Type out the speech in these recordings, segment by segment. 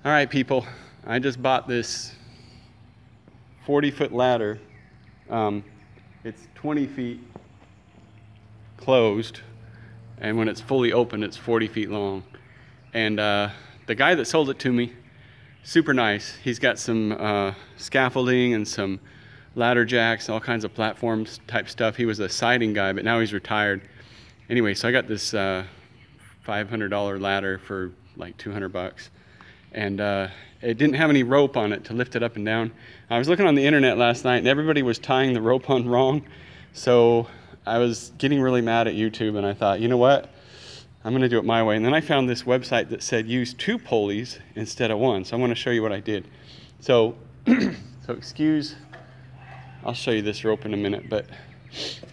All right, people, I just bought this 40-foot ladder. It's 20 feet closed, and when it's fully open, it's 40 feet long. And the guy that sold it to me, super nice. He's got some scaffolding and some ladder jacks, all kinds of platforms type stuff. He was a siding guy, but now he's retired. Anyway, so I got this $500 ladder for like 200 bucks. And it didn't have any rope on it to lift it up and down. I was looking on the internet last night and everybody was tying the rope on wrong. So I was getting really mad at YouTube, and I thought, you know what? I'm gonna do it my way. And then I found this website that said use 2 pulleys instead of 1. So I wanna show you what I did. So, I'll show you this rope in a minute, but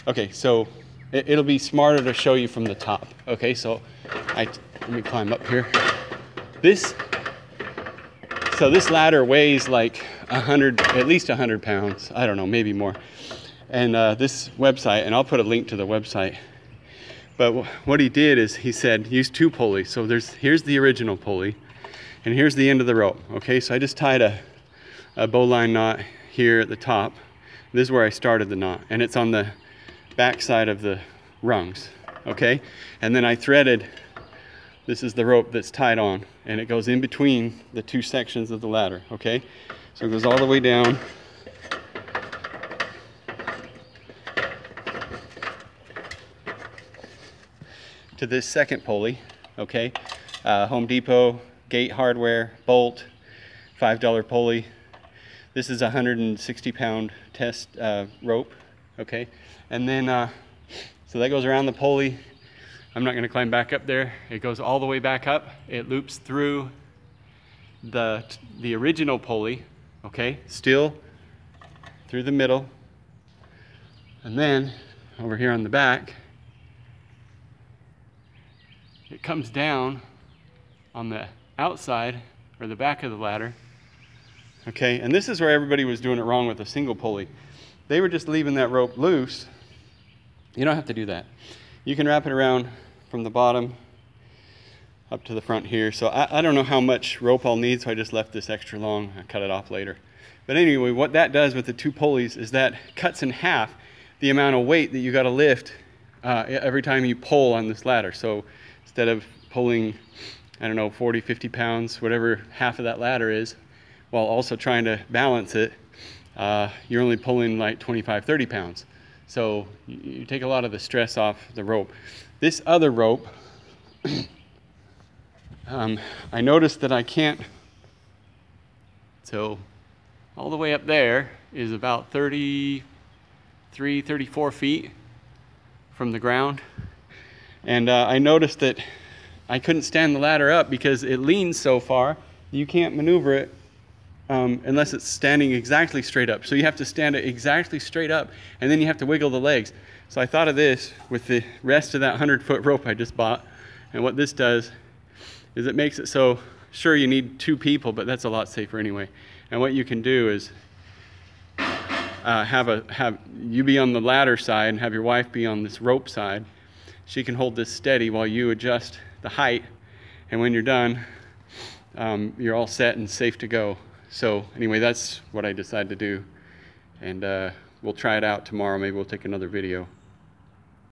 okay, so it'll be smarter to show you from the top. Okay, so let me climb up here. So this ladder weighs like at least 100 pounds. I don't know, maybe more. And this website, and I'll put a link to the website. But what he did is he said, use 2 pulleys. So here's the original pulley, and here's the end of the rope. Okay, so I just tied a bowline knot here at the top. This is where I started the knot, and it's on the back side of the rungs. Okay, and then I threaded. This is the rope that's tied on, and it goes in between the 2 sections of the ladder, okay? So it goes all the way down. To this second pulley, okay? Home Depot, Gate Hardware, bolt, $5 pulley. This is a 160-pound test rope, okay? And then, so that goes around the pulley. I'm not gonna climb back up there. It goes all the way back up. It loops through the original pulley, okay? Still through the middle. And then over here on the back, it comes down on the outside or the back of the ladder, okay? And this is where everybody was doing it wrong with a single pulley. They were just leaving that rope loose. You don't have to do that. You can wrap it around from the bottom up to the front here. So I don't know how much rope I'll need, so I just left this extra long. I cut it off later. But anyway, what that does with the 2 pulleys is that cuts in half the amount of weight that you gotta lift every time you pull on this ladder. So instead of pulling, I don't know, 40, 50 pounds, whatever half of that ladder is, while also trying to balance it, you're only pulling like 25, 30 pounds. So you take a lot of the stress off the rope. This other rope, I noticed that I can't, so all the way up there is about 33, 34 feet from the ground. And I noticed that I couldn't stand the ladder up because it leans so far, you can't maneuver it unless it's standing exactly straight up. So you have to stand it exactly straight up, and then you have to wiggle the legs. So I thought of this with the rest of that 100-foot rope I just bought. And what this does is it makes it so, sure, you need 2 people, but that's a lot safer anyway. And what you can do is have you be on the ladder side and have your wife be on this rope side. She can hold this steady while you adjust the height. And when you're done, you're all set and safe to go. So anyway, that's what I decided to do. And we'll try it out tomorrow. Maybe we'll take another video.